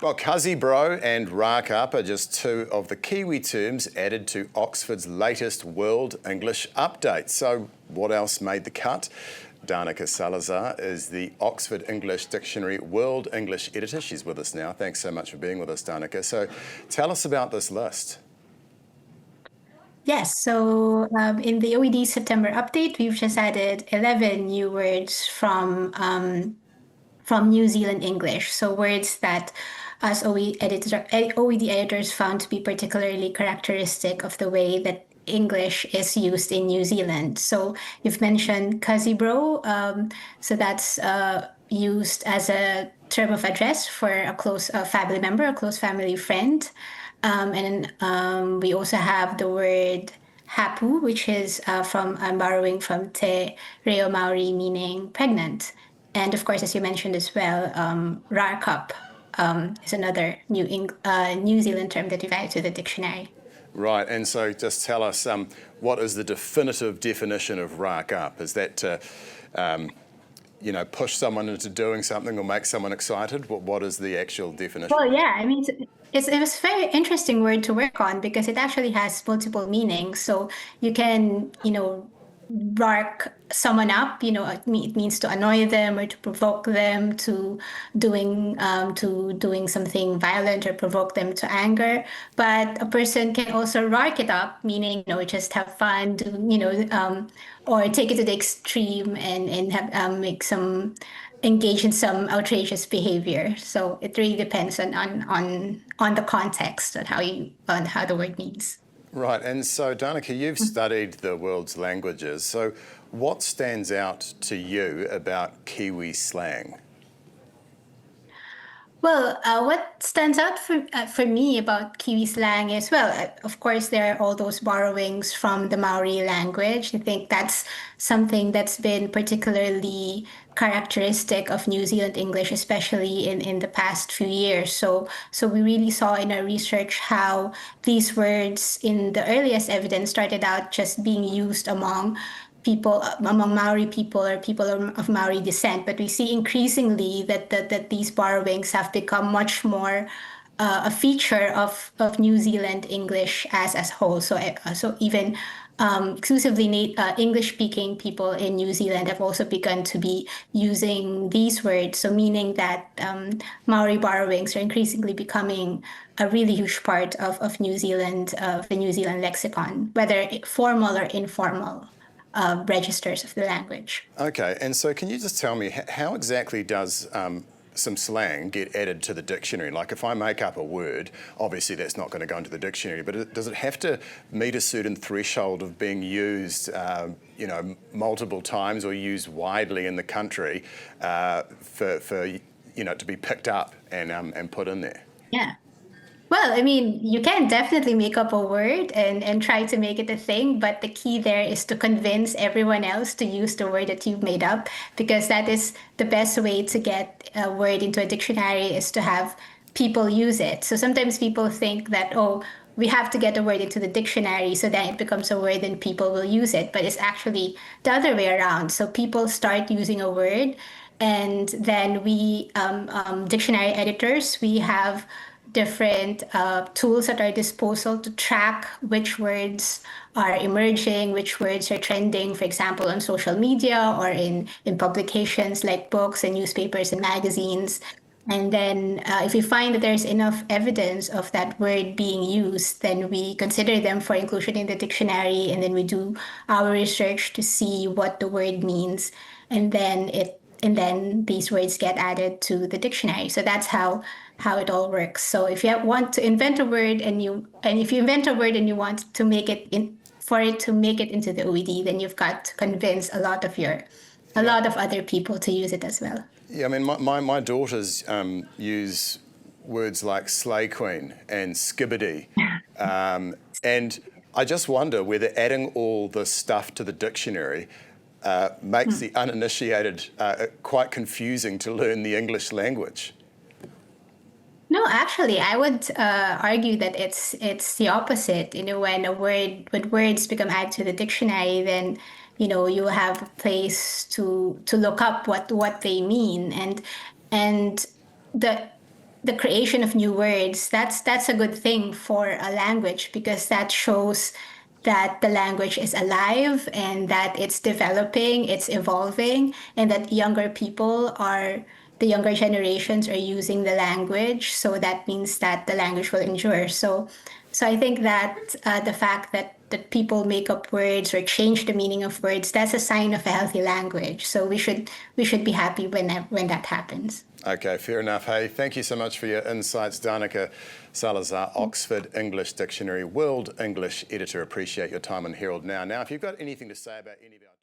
Well, Cuzzy Bro and Rack Up are just two of the Kiwi terms added to Oxford's latest World English Update. So what else made the cut? Danica Salazar is the Oxford English Dictionary World English Editor. She's with us now. Thanks so much for being with us, Danica. So tell us about this list. Yes, so in the OED September update, we've just added 11 new words from New Zealand English. So words that us OED editors found to be particularly characteristic of the way that English is used in New Zealand. So you've mentioned Cuzzy Bro. So that's used as a term of address for a close family member, a close family friend. We also have the word hapu, which is I'm borrowing from Te Reo Maori, meaning pregnant. And of course, as you mentioned as well, rarcup is another New Zealand term that we've added to the dictionary. Right, and so just tell us what is the definitive definition of rack up? Is that to, push someone into doing something or make someone excited? What is the actual definition? Well, yeah, I mean, it was a very interesting word to work on because it actually has multiple meanings. So you can, bark someone up, it means to annoy them or to provoke them to doing something violent or provoke them to anger. But a person can also lark it up, meaning, just have fun, or take it to the extreme and have engage in some outrageous behavior. So it really depends on the context and how the word means. Right, and so Danica, you've studied the world's languages. So what stands out to you about Kiwi slang? Well, what stands out for me about Kiwi slang is, of course, there are all those borrowings from the Maori language. I think that's something that's been particularly characteristic of New Zealand English, especially in the past few years. So we really saw in our research how these words in the earliest evidence started out just being used among Maori people or people of Maori descent, but we see increasingly that these borrowings have become much more a feature of New Zealand English as a whole. So even exclusively English-speaking people in New Zealand have also begun to be using these words. So meaning that Maori borrowings are increasingly becoming a really huge part of New Zealand, of the New Zealand lexicon, whether formal or informal. Registers of the language. Okay, and so can you just tell me how exactly does some slang get added to the dictionary? Like if I make up a word, obviously that's not going to go into the dictionary, but does it have to meet a certain threshold of being used, multiple times or used widely in the country for to be picked up and put in there? Yeah. Well, I mean, you can definitely make up a word and try to make it a thing, but the key there is to convince everyone else to use the word that you've made up, because that is the best way to get a word into a dictionary, is to have people use it. So sometimes people think that, we have to get a word into the dictionary so then it becomes a word and people will use it. But it's actually the other way around. So people start using a word, and then we, dictionary editors, we have different tools at our disposal to track which words are emerging, which words are trending, for example, on social media or in publications like books and newspapers and magazines. And then if we find that there's enough evidence of that word being used, then we consider them for inclusion in the dictionary, and then we do our research to see what the word means. And then these words get added to the dictionary. So that's how it all works. So if you want to invent a word and you invent a word and you want to make it for it to make it into the OED, then you've got to convince a lot of other people to use it as well. Yeah, I mean, my daughters use words like slay queen and skibbity, and I just wonder whether adding all this stuff to the dictionary makes the uninitiated quite confusing to learn the English language. No, actually, I would argue that it's the opposite. When words become added to the dictionary, then you have a place to look up what they mean, and the the creation of new words, that's a good thing for a language because that shows that the language is alive and that it's developing, it's evolving, and that the younger generations are using the language. So that means that the language will endure. So I think that the fact that people make up words or change the meaning of words, that's a sign of a healthy language. So we should be happy when that happens. Okay, fair enough. Hey, thank you so much for your insights, Danica Salazar, Oxford English Dictionary, World English Editor. Appreciate your time on Herald Now. Now, if you've got anything to say about any of our